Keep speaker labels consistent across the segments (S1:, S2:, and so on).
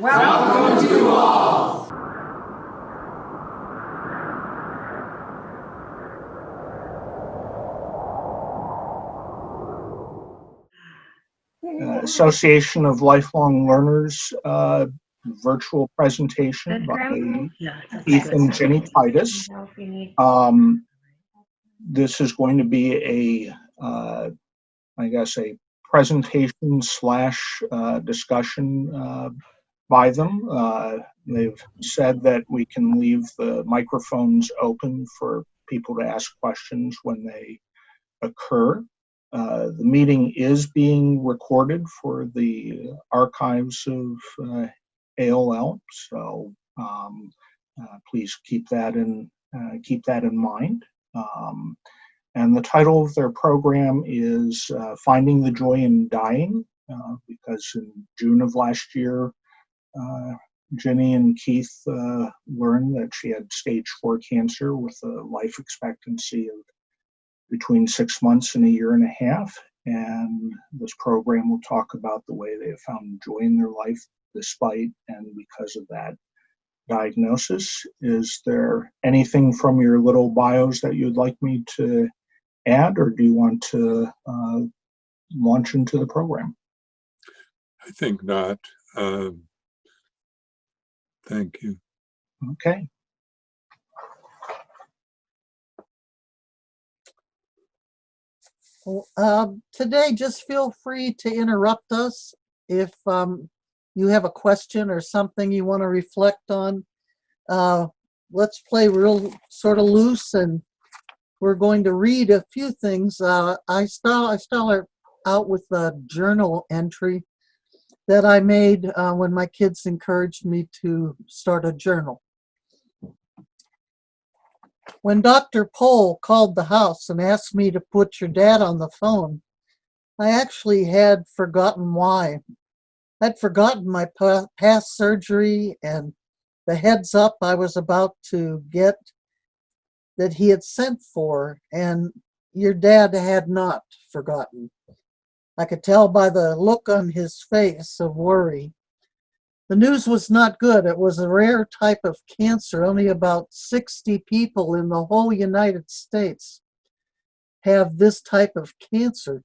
S1: Welcome to all.
S2: Association of Lifelong Learners virtual presentation by Keith and Ginny Titus. This is going to be a, I guess, a presentation slash discussion by them. They've said that we can leave the microphones open for people to ask questions when they occur. The meeting is being recorded for the archives of AOL, so please keep that in mind. And the title of their program is Finding the Joy in Dying, because in June of last year, Ginny and Keith learned that she had stage 4 cancer with a life expectancy of between 6 months and a year and a half. And this program will talk about the way they have found joy in their life despite and because of that diagnosis. Is there anything from your little bios that you'd like me to add, or do you want to launch into the program?
S3: I think not. Thank you.
S2: Okay.
S4: Today, just feel free to interrupt us if you have a question or something you want to reflect on. Let's play real sort of loose, and we're going to read a few things. I start out with a journal entry that I made when my kids encouraged me to start a journal. When Dr. Pohl called the house and asked me to put your dad on the phone, I actually had forgotten why. I'd forgotten my past surgery and the heads up I was about to get that he had sent for, and your dad had not forgotten. I could tell by the look on his face of worry. The news was not good. It was a rare type of cancer. Only about 60 people in the whole United States have this type of cancer.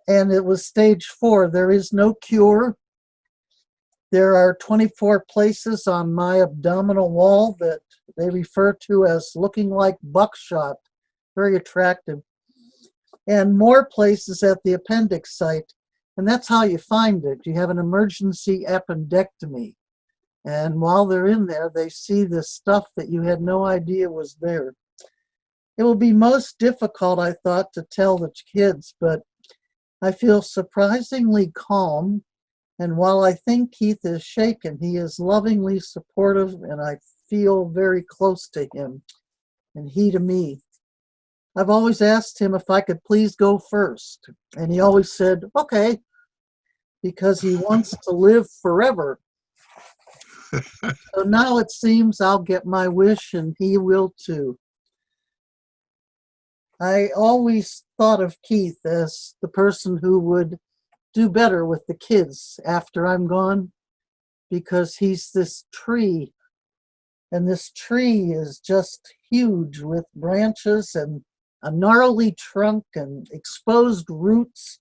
S4: And it was stage 4. There is no cure. There are 24 places on my abdominal wall that they refer to as looking like buckshot. Very attractive. And more places at the appendix site. And that's how you find it. You have an emergency appendectomy. And while they're in there, they see this stuff that you had no idea was there. It will be most difficult, I thought, to tell the kids, but I feel surprisingly calm. And while I think Keith is shaken, he is lovingly supportive, and I feel very close to him, and he to me. I've always asked him if I could please go first, and he always said, okay, because he wants to live forever. So now it seems I'll get my wish, and he will too. I always thought of Keith as the person who would do better with the kids after I'm gone, because he's this tree, and this tree is just huge with branches and a gnarly trunk and exposed roots,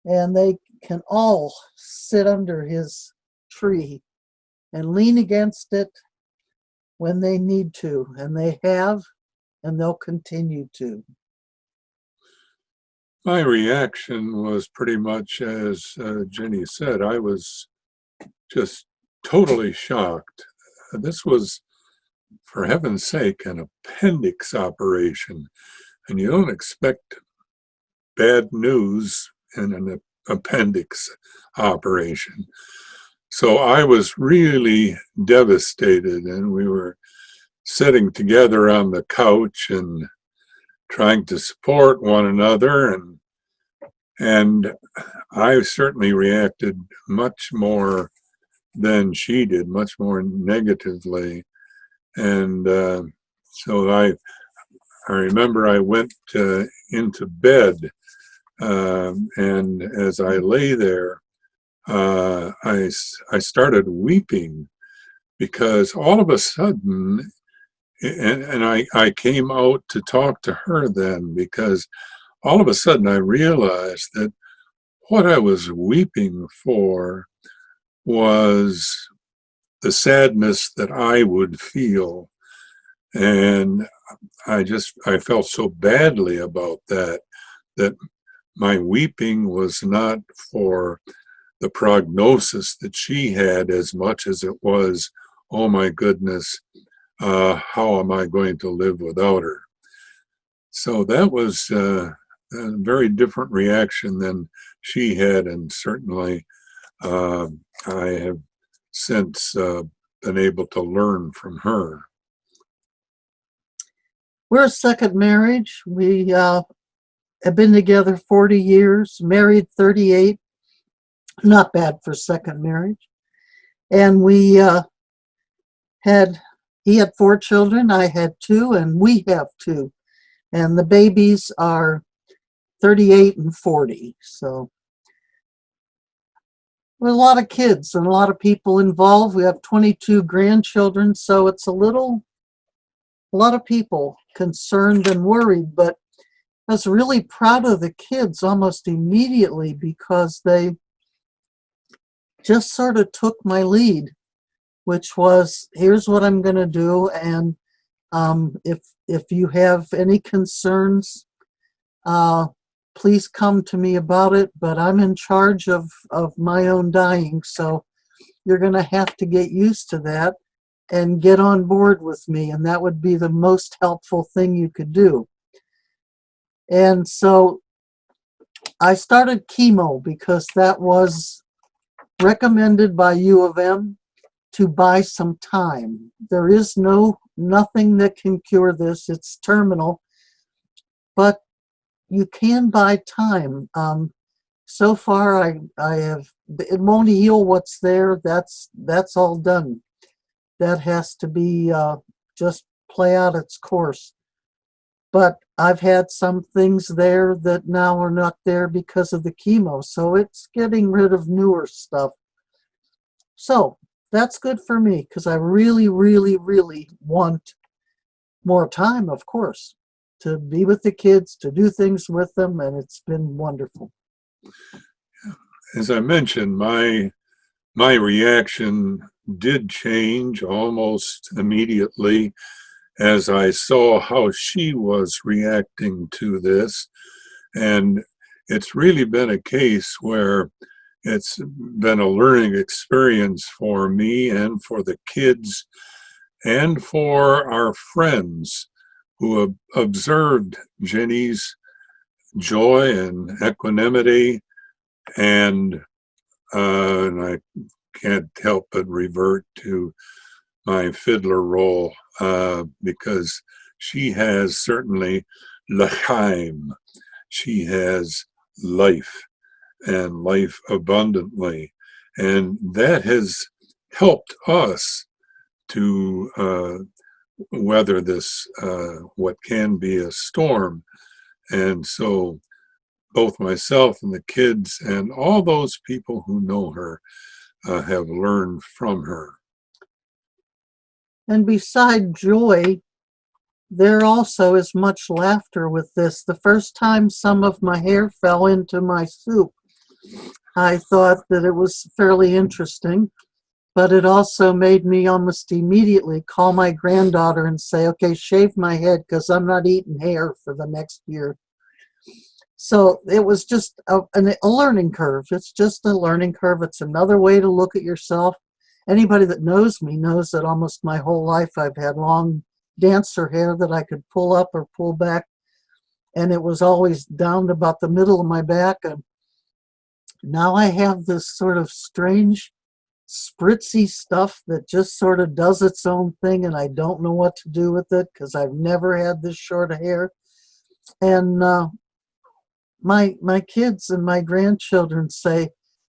S4: and they can all sit under his tree and lean against it when they need to, and they have, and they'll continue to.
S3: My reaction was pretty much as Ginny said. I was just totally shocked. This was, for heaven's sake, an appendix operation, and you don't expect bad news in an appendix operation. So I was really devastated, and we were sitting together on the couch and trying to support one another, and I certainly reacted much more than she did, much more negatively. And so I remember I went into bed, and as I lay there, I started weeping because all of a sudden, and I came out to talk to her then, because all of a sudden I realized that what I was weeping for was the sadness that I would feel. And I felt so badly about that, that my weeping was not for the prognosis that she had as much as it was, oh my goodness, how am I going to live without her? So that was a very different reaction than she had, and certainly I have since been able to learn from her.
S4: We're a second marriage. We have been together 40 years, married 38. Not bad for second marriage. And we he had 4 children, I had 2, and we have 2. And the babies are 38 and 40. So with a lot of kids and a lot of people involved. We have 22 grandchildren, so it's a lot of people concerned and worried, but I was really proud of the kids almost immediately because they just sort of took my lead, which was, here's what I'm going to do, and if you have any concerns, please come to me about it, but I'm in charge of my own dying, so you're going to have to get used to that and get on board with me, and that would be the most helpful thing you could do. And so I started chemo because that was recommended by U of M to buy some time. There is nothing that can cure this. It's terminal, but you can buy time. So far, I have, it won't heal what's there. That's all done. That has to be just play out its course. But I've had some things there that now are not there because of the chemo. So it's getting rid of newer stuff. So that's good for me because I really, really, really want more time, of course, to be with the kids, to do things with them, and it's been wonderful.
S3: As I mentioned, my reaction did change almost immediately as I saw how she was reacting to this. And it's really been a case where it's been a learning experience for me and for the kids and for our friends who have observed Ginny's joy and equanimity, and I can't help but revert to my fiddler role because she has certainly l'chaim. She has life and life abundantly, and that has helped us to weather this what can be a storm. And so both myself and the kids and all those people who know her have learned from her.
S4: And beside joy, there also is much laughter with this. The first time some of my hair fell into my soup, I thought that it was fairly interesting, but it also made me almost immediately call my granddaughter and say, okay, shave my head because I'm not eating hair for the next year. So it was just a learning curve. It's just a learning curve. It's another way to look at yourself. Anybody that knows me knows that almost my whole life I've had long dancer hair that I could pull up or pull back, and it was always down to about the middle of my back. And now I have this sort of strange spritzy stuff that just sort of does its own thing, and I don't know what to do with it because I've never had this short of hair. And my kids and my grandchildren say,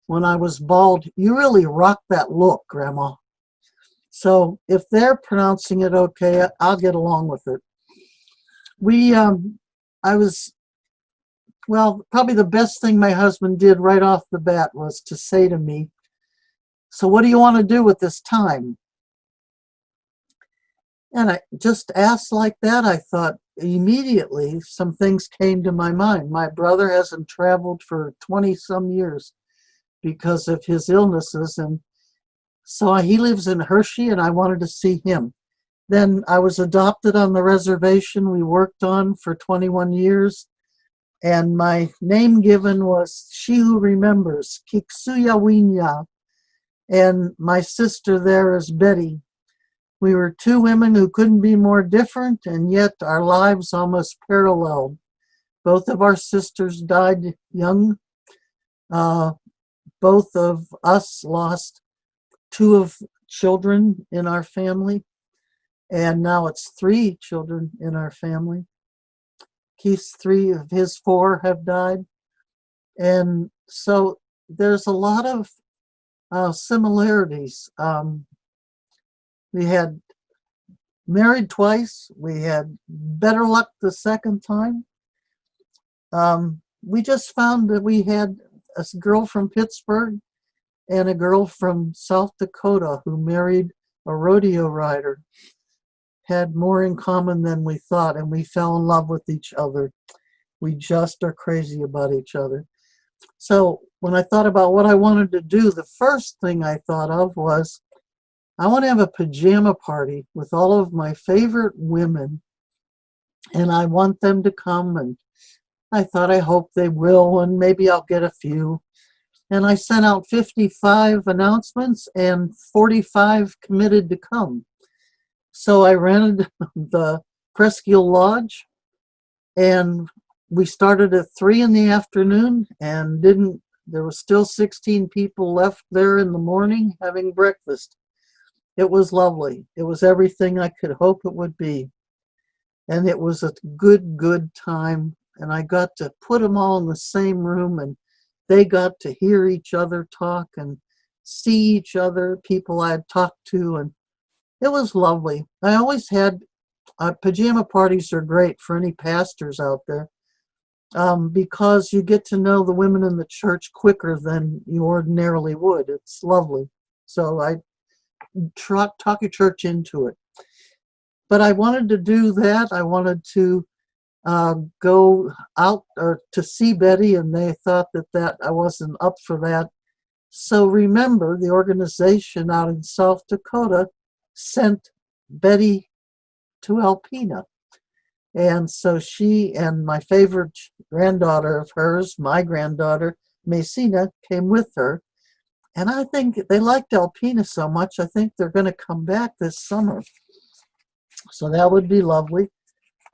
S4: when I was bald, you really rock that look, Grandma. So if they're pronouncing it okay, I'll get along with it. I was well, probably the best thing my husband did right off the bat was to say to me, "So what do you want to do with this time?" And I just asked like that. I thought immediately some things came to my mind. My brother hasn't traveled for 20 some years because of his illnesses. And so he lives in Hershey and I wanted to see him. Then I was adopted on the reservation we worked on for 21 years. And my name given was She Who Remembers, Kiksuya Winya. And my sister there is Betty. We were two women who couldn't be more different, and yet our lives almost paralleled. Both of our sisters died young. Both of us lost two of children in our family, and now it's three children in our family. Keith's three of his four have died. And so there's a lot of similarities. We had married twice. We had better luck the second time. We just found that we had a girl from Pittsburgh and a girl from South Dakota who married a rodeo rider. Had more in common than we thought, and we fell in love with each other. We just are crazy about each other. So when I thought about what I wanted to do, the first thing I thought of was, I want to have a pajama party with all of my favorite women, and I want them to come, and I thought, I hope they will, and maybe I'll get a few. And I sent out 55 announcements, and 45 committed to come. So I rented the Presqu'île Lodge, and we started at 3 in the afternoon, and there were still 16 people left there in the morning having breakfast. It was lovely. It was everything I could hope it would be. And it was a good time. And I got to put them all in the same room, and they got to hear each other talk and see each other, people I had talked to, and it was lovely. I always had pajama parties are great for any pastors out there because you get to know the women in the church quicker than you ordinarily would. It's lovely. So I talk your church into it. But I wanted to do that. I wanted to go out or to see Betty, and they thought that I wasn't up for that. So remember, the organization out in South Dakota sent Betty to Alpena. And so she and my favorite granddaughter of hers, my granddaughter, Messina, came with her. And I think they liked Alpena so much, I think they're going to come back this summer. So that would be lovely.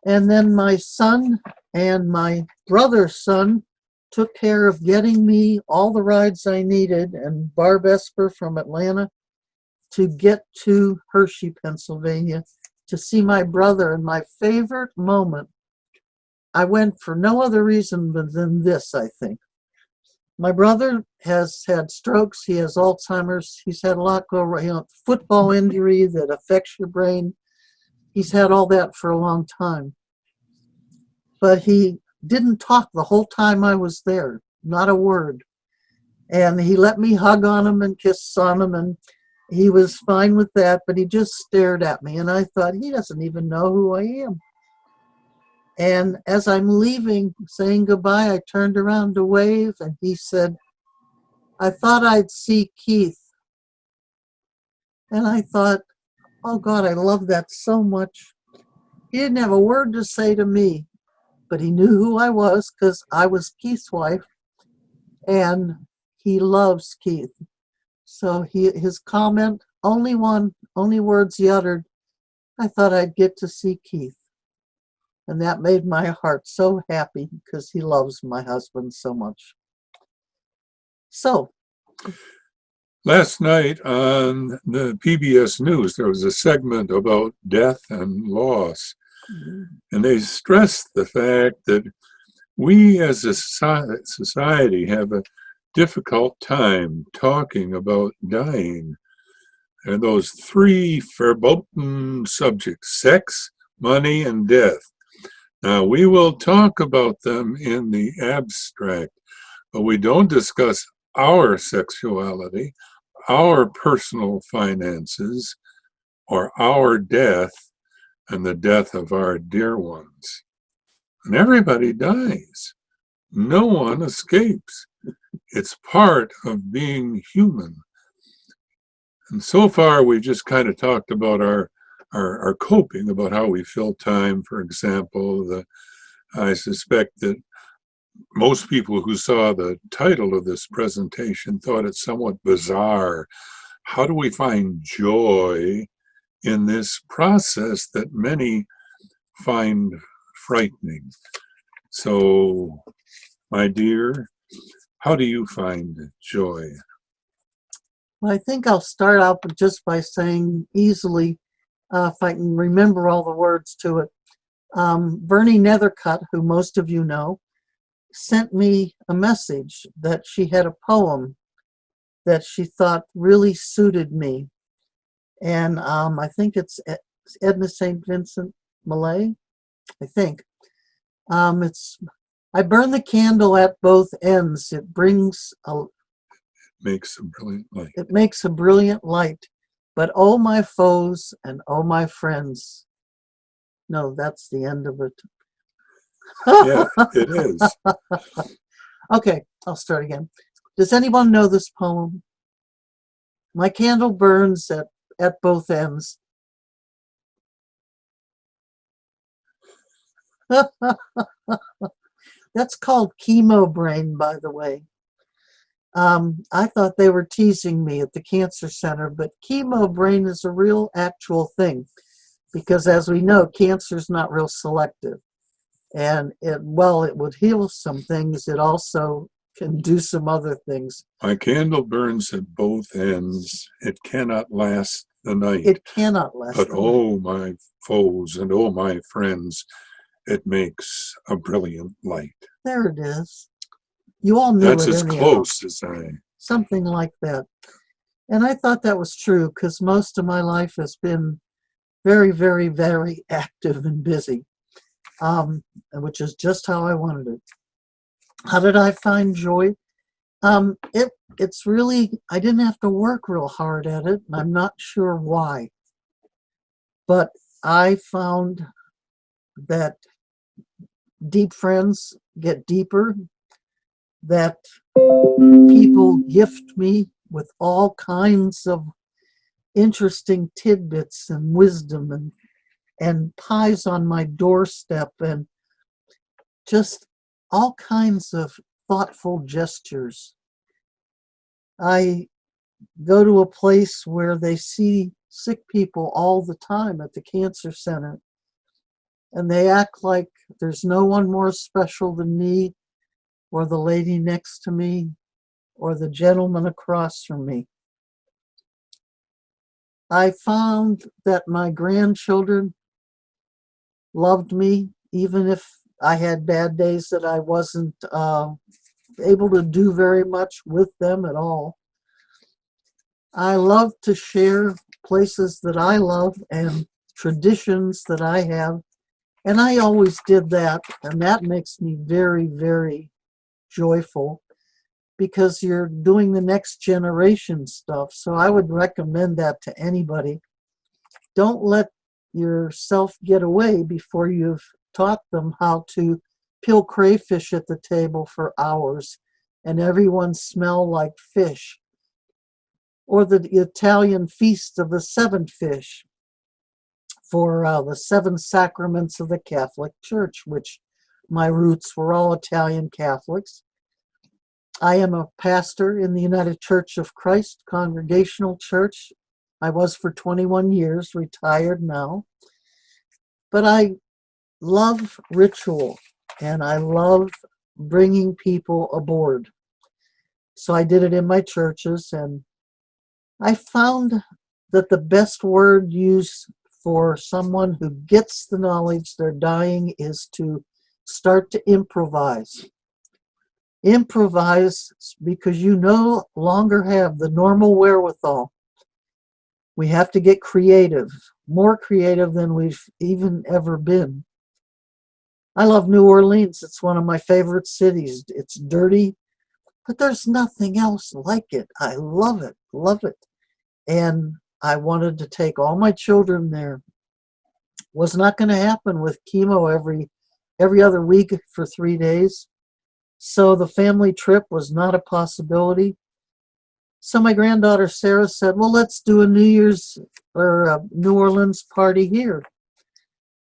S4: And then my son and my brother's son took care of getting me all the rides I needed, and Barb Esper from Atlanta, to get to Hershey, Pennsylvania, to see my brother. And my favorite moment, I went for no other reason than this, I think. My brother has had strokes. He has Alzheimer's. He's had a lot go wrong, football injury that affects your brain. He's had all that for a long time. But he didn't talk the whole time I was there, not a word. And he let me hug on him and kiss on him, and he was fine with that, but he just stared at me. And I thought, he doesn't even know who I am. And as I'm leaving, saying goodbye, I turned around to wave, and he said, I thought I'd see Keith. And I thought, oh God, I love that so much. He didn't have a word to say to me, but he knew who I was because I was Keith's wife, and he loves Keith. So his comment, only words he uttered, I thought I'd get to see Keith. And that made my heart so happy because he loves my husband so much. So.
S3: Last night on the PBS News, there was a segment about death and loss. And they stressed the fact that we as a society have a difficult time talking about dying. And those three verboten subjects, sex, money, and death. Now, we will talk about them in the abstract, but we don't discuss our sexuality, our personal finances, or our death and the death of our dear ones. And everybody dies. No one escapes. It's part of being human. And so far, we've just kind of talked about our coping, about how we fill time, for example. I suspect that most people who saw the title of this presentation thought it somewhat bizarre. How do we find joy in this process that many find frightening? So, my dear, how do you find joy?
S4: Well, I think I'll start out just by saying easily, if I can remember all the words to it. Bernie Nethercutt, who most of you know, sent me a message that she had a poem that she thought really suited me. And I think it's Edna St. Vincent Millay, I think. It's I burn the candle at both ends. It
S3: Makes a brilliant light.
S4: It makes a brilliant light. But oh, my foes and oh, my friends. No, that's the end of it.
S3: Yeah, it is.
S4: Okay, I'll start again. Does anyone know this poem? My candle burns at both ends. That's called chemo brain, by the way. I thought they were teasing me at the cancer center, but chemo brain is a real actual thing because, as we know, cancer is not real selective. And while it would heal some things, it also can do some other things.
S3: My candle burns at both ends. It cannot last the night.
S4: It cannot last
S3: But
S4: the night.
S3: oh, my foes and oh, my friends, it makes a brilliant light.
S4: There it is. You all knew
S3: That's
S4: it
S3: as
S4: anyhow.
S3: close as I...
S4: Something like that. And I thought that was true because most of my life has been very, very, very active and busy, which is just how I wanted it. How did I find joy? It's really, I didn't have to work real hard at it, and I'm not sure why. But I found that deep friends get deeper, that people gift me with all kinds of interesting tidbits and wisdom and pies on my doorstep and just all kinds of thoughtful gestures. I go to a place where they see sick people all the time at the cancer center, and they act like there's no one more special than me or the lady next to me or the gentleman across from me. I found that my grandchildren loved me, even if I had bad days that I wasn't able to do very much with them at all. I love to share places that I love and traditions that I have, and I always did that, and that makes me very, very joyful because you're doing the next generation stuff. So I would recommend that to anybody. Don't let yourself get away before you've taught them how to peel crayfish at the table for hours and everyone smell like fish. Or the Italian feast of the seven fish for the seven sacraments of the Catholic Church, which my roots were all Italian Catholics. I am a pastor in the United Church of Christ Congregational Church. I was for 21 years, retired now. But I love ritual, and I love bringing people aboard. So I did it in my churches, and I found that the best word used for someone who gets the knowledge they're dying is to start to improvise. Improvise because you no longer have the normal wherewithal. We have to get creative, more creative than we've even ever been. I love New Orleans. It's one of my favorite cities. It's dirty, but there's nothing else like it. I love it, love it. And I wanted to take all my children there. Was not going to happen with chemo every other week for 3 days. So the family trip was not a possibility. So my granddaughter Sarah said, well, let's do a New Year's or a New Orleans party here.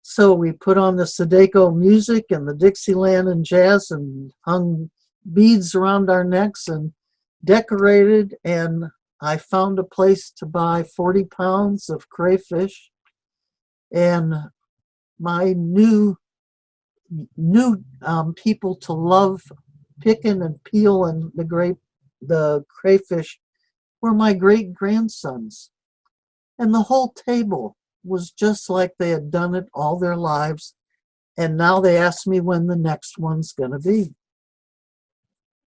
S4: So we put on the Zydeco music and the Dixieland and jazz and hung beads around our necks and decorated. And I found a place to buy 40 pounds of crayfish. And my new people to love picking and peeling the crayfish were my great grandsons. And the whole table was just like they had done it all their lives. And now they ask me when the next one's going to be.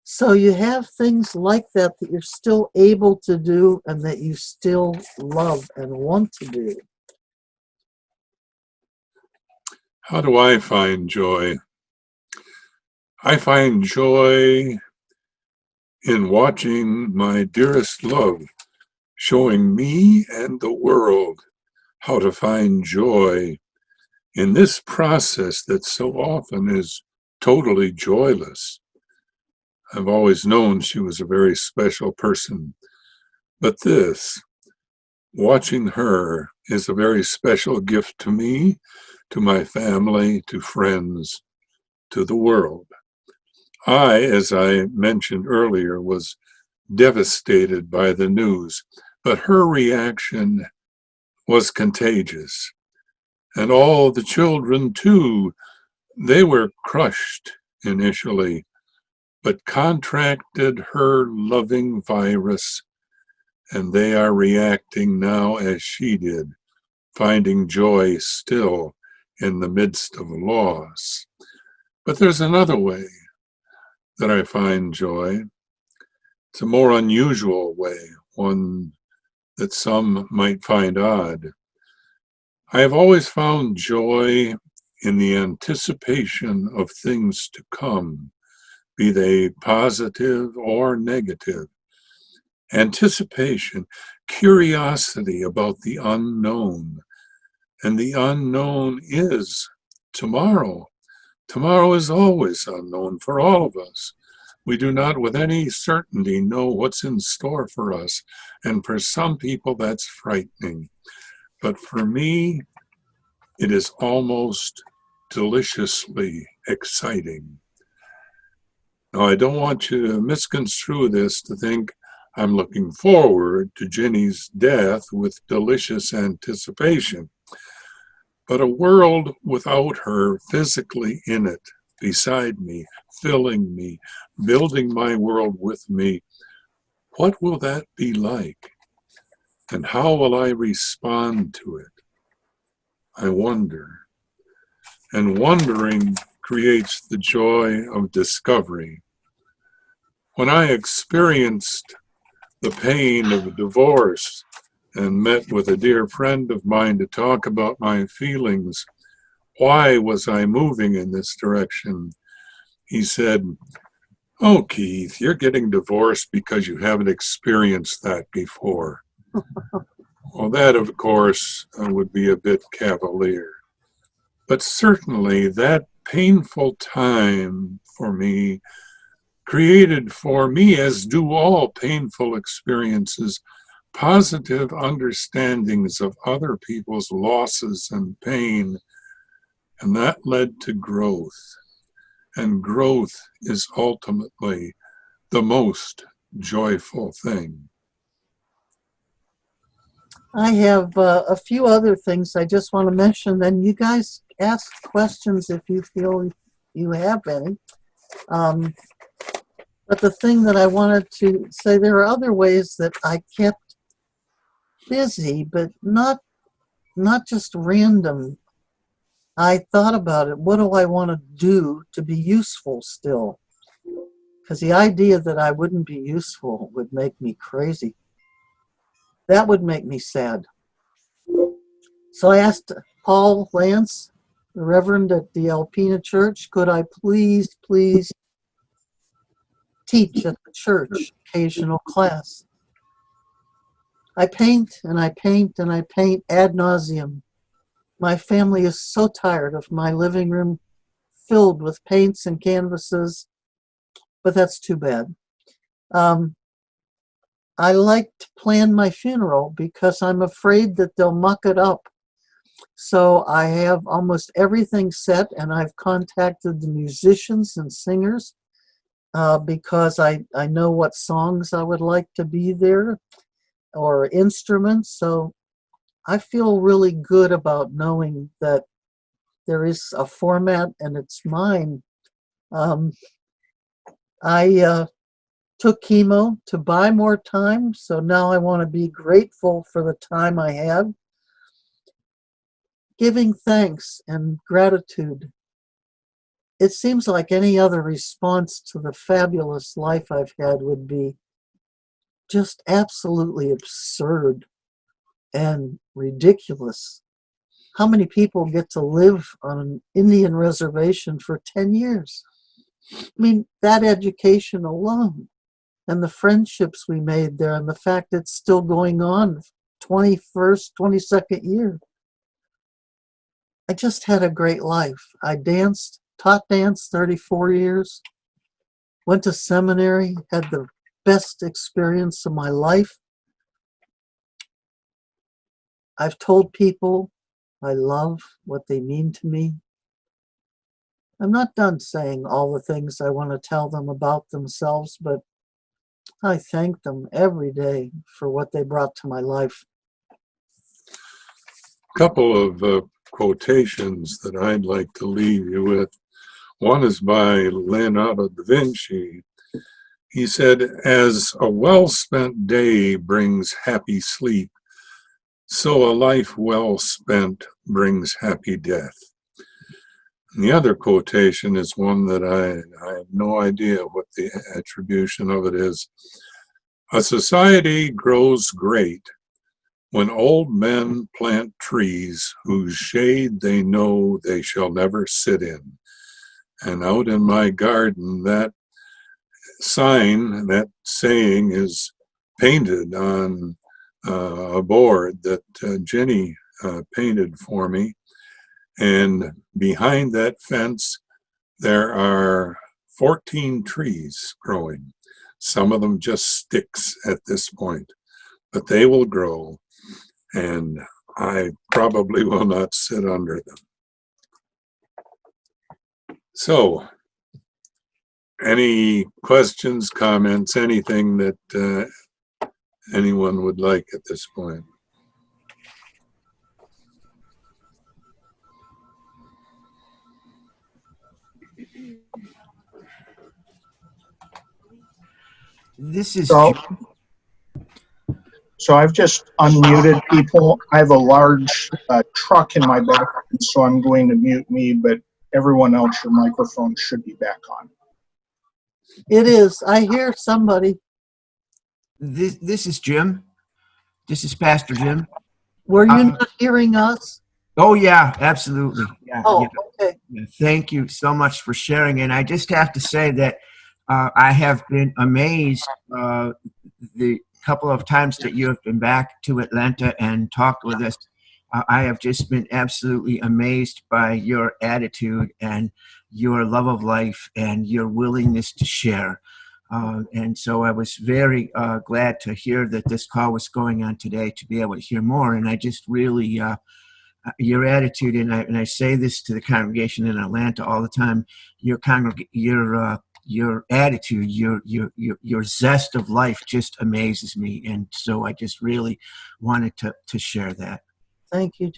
S4: So you have things like that that you're still able to do and that you still love and want to do.
S3: How do I find joy? I find joy in watching my dearest love showing me and the world how to find joy in this process that so often is totally joyless. I've always known she was a very special person, but this, watching her, is a very special gift to me, to my family, to friends, to the world. I, as I mentioned earlier, was devastated by the news, but her reaction was contagious. And all the children, too, they were crushed initially, but contracted her loving virus, and they are reacting now as she did, finding joy still in the midst of loss. But there's another way that I find joy. It's a more unusual way, one that some might find odd. I have always found joy in the anticipation of things to come, be they positive or negative. Anticipation, curiosity about the unknown. And the unknown is tomorrow. Tomorrow is always unknown for all of us. We do not with any certainty know what's in store for us. And for some people, that's frightening. But for me, it is almost deliciously exciting. Now, I don't want you to misconstrue this to think I'm looking forward to Ginny's death with delicious anticipation. But a world without her physically in it, beside me, filling me, building my world with me, what will that be like? And how will I respond to it? I wonder. And wondering creates the joy of discovery. When I experienced the pain of divorce and met with a dear friend of mine to talk about my feelings, why was I moving in this direction? He said, "Oh, Keith, you're getting divorced because you haven't experienced that before." Well, that, of course, would be a bit cavalier. But certainly that painful time for me created for me, as do all painful experiences, positive understandings of other people's losses and pain. And that led to growth. And growth is ultimately the most joyful thing.
S4: I have a few other things I just want to mention, and you guys ask questions if you feel you have any. But the thing that I wanted to say, there are other ways that I kept busy, but not just random. I thought about it. What do I want to do to be useful still? Because the idea that I wouldn't be useful would make me crazy. That would make me sad. So I asked Paul Lance, the Reverend at the Alpena church, could I please teach at the church occasional class? I paint and I paint and I paint ad nauseum. My family is so tired of my living room filled with paints and canvases, but that's too bad. I like to plan my funeral because I'm afraid that they'll muck it up. So I have almost everything set, and I've contacted the musicians and singers because I know what songs I would like to be there or instruments. So I feel really good about knowing that there is a format and it's mine. I took chemo to buy more time, so now I want to be grateful for the time I have. Giving thanks and gratitude. It seems like any other response to the fabulous life I've had would be just absolutely absurd and ridiculous. How many people get to live on an Indian reservation for 10 years? I mean, that education alone and the friendships we made there and the fact it's still going on 21st, 22nd year. I just had a great life. I taught dance 34 years, went to seminary, had the best experience of my life. I've told people I love what they mean to me. I'm not done saying all the things I want to tell them about themselves, but I thank them every day for what they brought to my life.
S3: Couple of quotations that I'd like to leave you with. One is by Leonardo da Vinci. He said, "As a well-spent day brings happy sleep, so a life well spent brings happy death." And the other quotation is one that I have no idea what the attribution of it is. "A society grows great when old men plant trees whose shade they know they shall never sit in." And out in my garden, that sign, that saying is painted on a board that Ginny painted for me. And behind that fence, there are 14 trees growing. Some of them just sticks at this point, but they will grow, and I probably will not sit under them. So, any questions, comments, anything that anyone would like at this point?
S1: This is
S2: So I've just unmuted people. I have a large truck in my background, so I'm going to mute me, but everyone else, your microphone should be back on.
S4: It is. I hear somebody.
S1: This is Jim. This is Pastor Jim.
S4: Were you not hearing us?
S1: Oh yeah, absolutely. Yeah,
S4: Oh,
S1: yeah.
S4: okay.
S1: Yeah. Thank you so much for sharing. And I just have to say that I have been amazed the couple of times that you have been back to Atlanta and talked with us. I have just been absolutely amazed by your attitude and your love of life and your willingness to share. And so I was very glad to hear that this call was going on today to be able to hear more. And I just really, your attitude, and I say this to the congregation in Atlanta all the time, your attitude, your zest of life just amazes me. And so I just really wanted to share that.
S4: Thank you.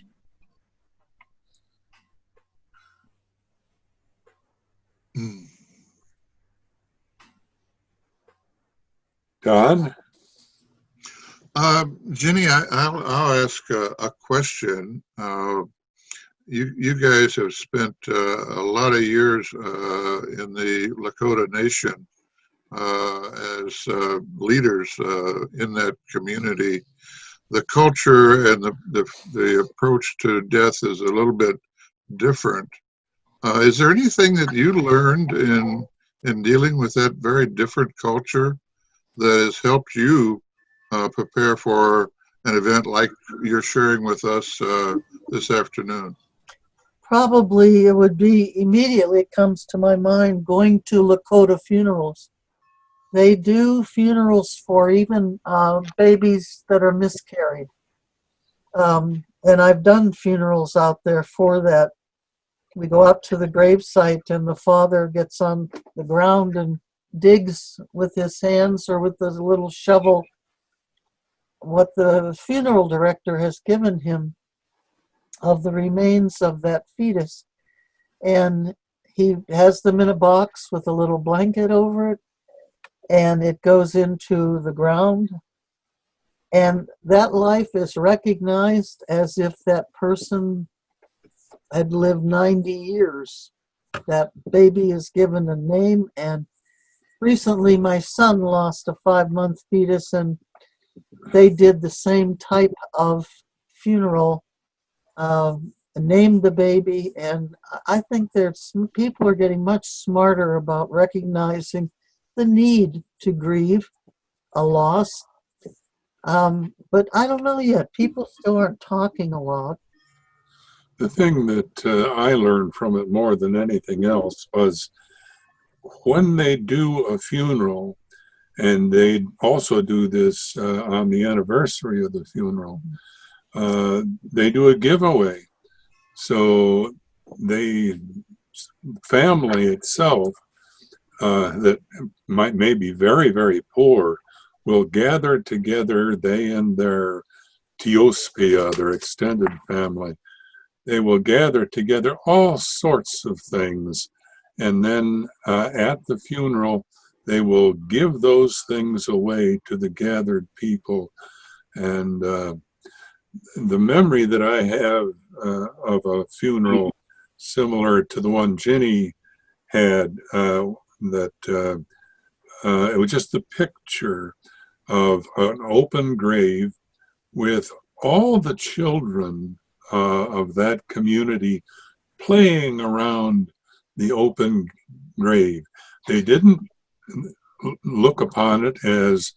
S3: Don?
S5: Ginny, I'll ask a question. You guys have spent a lot of years in the Lakota Nation as leaders in that community. The culture and the approach to death is a little bit different. Is there anything that you learned in dealing with that very different culture that has helped you prepare for an event like you're sharing with us this afternoon?
S4: Probably it would be, immediately it comes to my mind, going to Lakota funerals. They do funerals for even babies that are miscarried. And I've done funerals out there for that. We go up to the gravesite and the father gets on the ground and digs with his hands or with the little shovel what the funeral director has given him of the remains of that fetus. And he has them in a box with a little blanket over it, and it goes into the ground. And that life is recognized as if that person had lived 90 years. That baby is given a name, and recently my son lost a 5-month fetus, and they did the same type of funeral, named the baby, and I think there's people are getting much smarter about recognizing the need to grieve a loss. But I don't know yet. People still aren't talking a lot.
S3: The thing that I learned from it more than anything else was when they do a funeral, and they also do this on the anniversary of the funeral, they do a giveaway. So the family itself that may be very, very poor will gather together, they and their tiospia, their extended family. They will gather together all sorts of things, and then at the funeral they will give those things away to the gathered people. And the memory that I have of a funeral similar to the one Ginny had, that it was just the picture of an open grave with all the children of that community playing around the open grave. They didn't look upon it as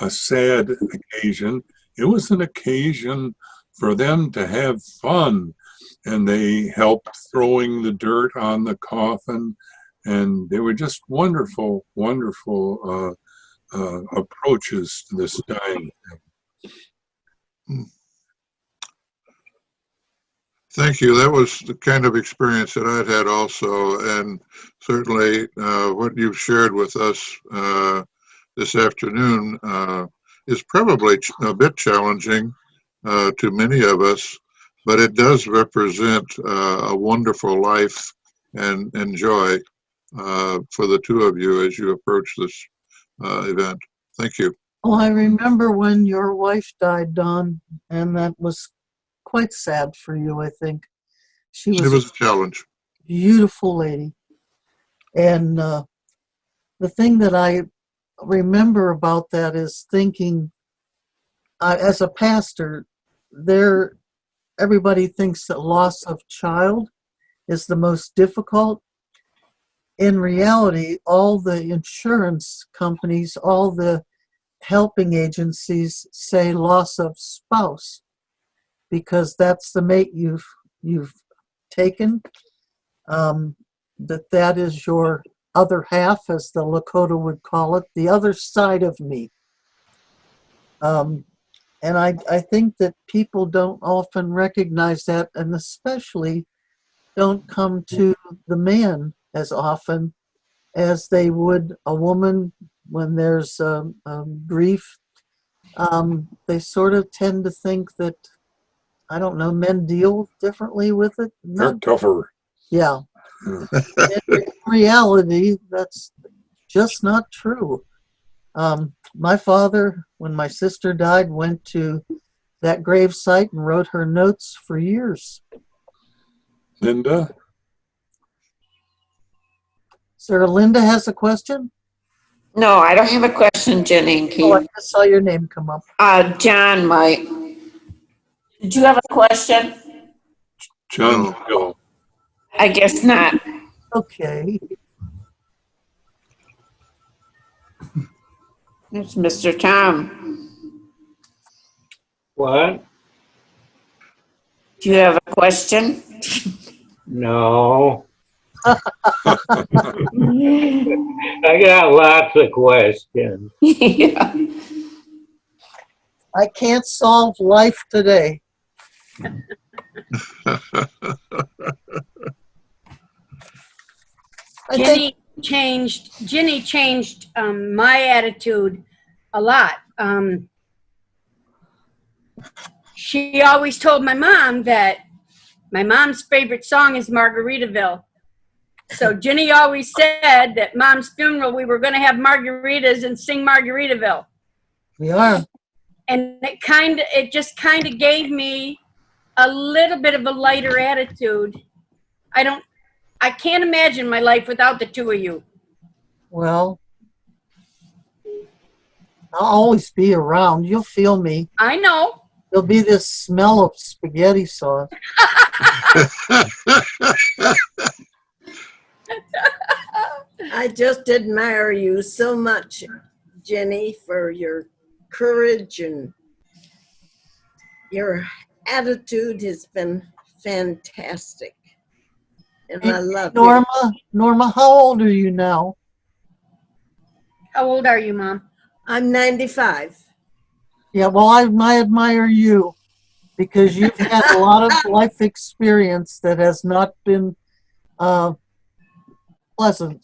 S3: a sad occasion. It was an occasion for them to have fun, and they helped throwing the dirt on the coffin, and they were just wonderful, wonderful approaches to this dying.
S5: Thank you. That was the kind of experience that I'd had also, and certainly what you've shared with us this afternoon is probably a bit challenging to many of us, but it does represent a wonderful life and joy for the two of you as you approach this event. Thank you.
S4: Oh, I remember when your wife died, Don, and that was quite sad for you, I think. She was
S5: It was a challenge.
S4: a beautiful lady. And the thing that I remember about that is thinking, as a pastor, everybody thinks that loss of child is the most difficult. In reality, all the insurance companies, all the helping agencies say loss of spouse, because that's the mate you've taken. That is your other half, as the Lakota would call it, the other side of me. And I think that people don't often recognize that, and especially don't come to the man as often as they would a woman when there's grief. They sort of tend to think that, I don't know, men deal differently with it.
S3: They're tougher.
S4: Yeah. In reality, that's just not true. My father, when my sister died, went to that grave site and wrote her notes for years.
S3: Linda?
S4: Sarah Linda has a question?
S6: No, I don't have a question, Ginny and
S4: Oh, I
S6: Keith.
S4: just saw your name come up.
S6: John might. Did you have a question?
S3: John,
S5: No.
S3: go.
S6: I guess not.
S4: Okay.
S6: It's Mr. Tom.
S7: What?
S6: Do you have a question?
S7: No. I got lots of questions.
S6: Yeah.
S4: I can't solve life today. I think
S8: Ginny changed my attitude a lot. She always told my mom that my mom's favorite song is Margaritaville. So Ginny always said that Mom's funeral, we were going to have margaritas and sing Margaritaville.
S4: we are.
S8: And it just kind of gave me a little bit of a lighter attitude. I can't imagine my life without the two of you.
S4: Well, I'll always be around. You'll feel me.
S8: I know.
S4: There'll be this smell of spaghetti sauce.
S9: I just admire you so much, Jenny, for your courage, and your attitude has been fantastic. And I love you.
S4: Norma, how old are you now?
S8: How old are you, Mom?
S9: I'm 95.
S4: Yeah, well, I admire you because you've had a lot of life experience that has not been pleasant.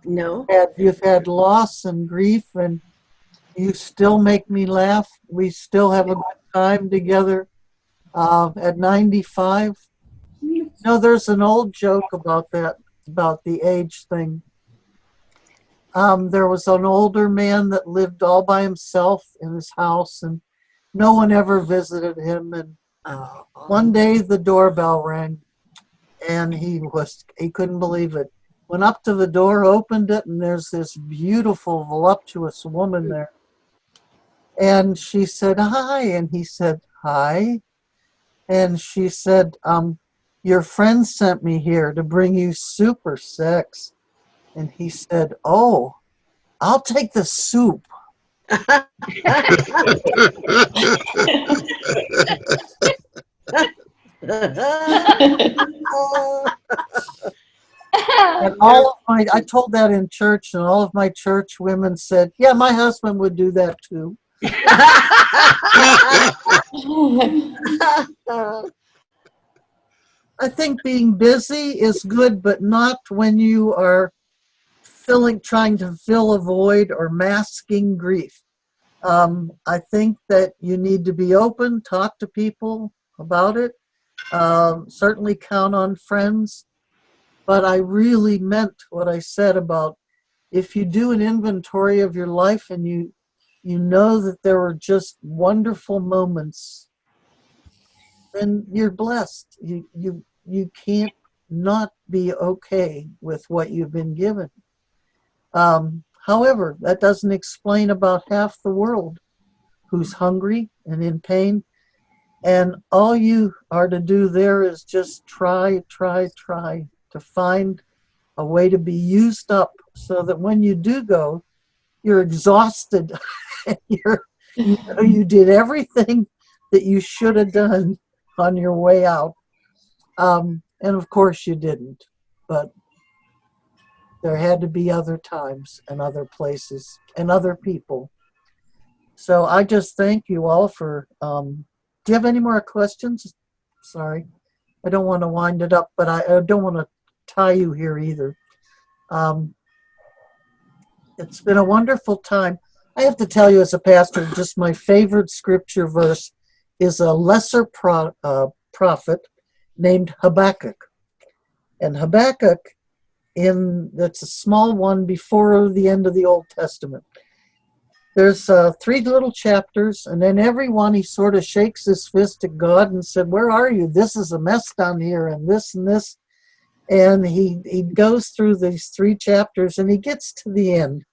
S9: No.
S4: You've had loss and grief, and you still make me laugh. We still have a good time together at 95. No, there's an old joke about that, about the age thing. There was an older man that lived all by himself in his house, and no one ever visited him. And one day the doorbell rang, and he couldn't believe it. Went up to the door, opened it, and there's this beautiful, voluptuous woman there. And she said, "Hi," and he said, "Hi." And she said, "Your friend sent me here to bring you super sex." And he said, "Oh, I'll take the soup." And I told that in church, and all of my church women said, "Yeah, my husband would do that too." I think being busy is good, but not when you are trying to fill a void or masking grief. I think that you need to be open, talk to people about it, certainly count on friends. But I really meant what I said about if you do an inventory of your life and you know that there were just wonderful moments, then you're blessed. You can't not be okay with what you've been given. However, that doesn't explain about half the world who's hungry and in pain. And all you are to do there is just try to find a way to be used up so that when you do go, you're exhausted. You did everything that you should have done on your way out. And of course you didn't, but there had to be other times and other places and other people. So I just thank you all for, do you have any more questions? Sorry, I don't want to wind it up, but I don't want to tie you here either. It's been a wonderful time. I have to tell you as a pastor, just my favorite scripture verse is a lesser prophet named Habakkuk. And Habakkuk, that's a small one before the end of the Old Testament. There's 3 little chapters, and then every one he sort of shakes his fist at God and said, "Where are you? This is a mess down here, and this and this." And he goes through these 3 chapters, and he gets to the end,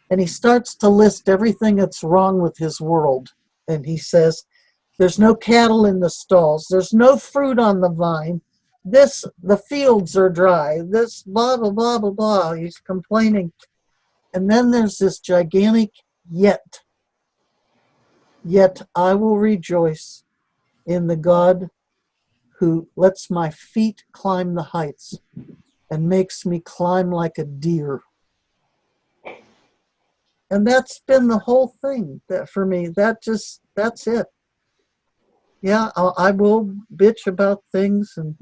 S4: and he starts to list everything that's wrong with his world. And he says, there's no cattle in the stalls, there's no fruit on the vine, the fields are dry, this blah, blah, blah, blah, blah. He's complaining. And then there's this gigantic yet. Yet I will rejoice in the God who lets my feet climb the heights and makes me climb like a deer. And that's been the whole thing that for me. That's it. Yeah, I will bitch about things and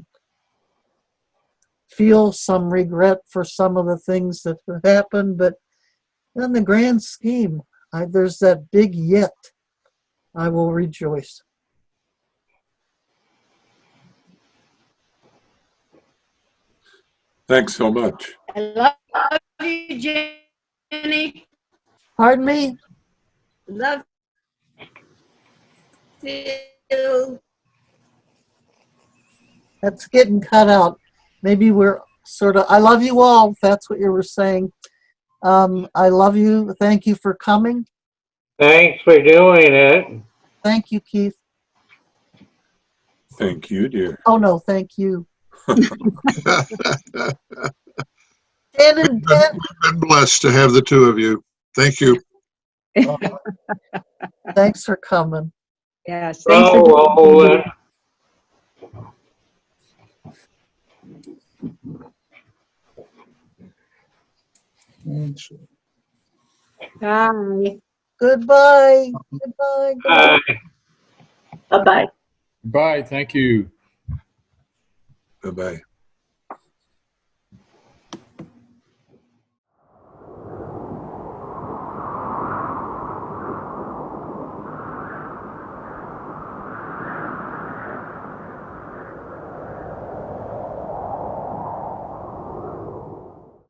S4: feel some regret for some of the things that have happened, but in the grand scheme, there's that big yet. I will rejoice.
S3: Thanks so much.
S8: I love you, Jenny.
S4: Pardon me?
S9: Love you.
S4: That's getting cut out. Maybe we're sort of, I love you all, if that's what you were saying. I love you. Thank you for coming.
S7: Thanks for doing it.
S4: Thank you, Keith.
S3: Thank you, dear.
S4: Oh, no, thank you. Dan and
S5: We've been blessed to have the two of you. Thank you.
S4: thanks for coming.
S6: Yes, thanks for
S7: Oh,
S6: doing Bye.
S4: Goodbye. Goodbye.
S7: bye.
S6: Bye-bye.
S10: Bye. Thank you.
S3: Bye-bye.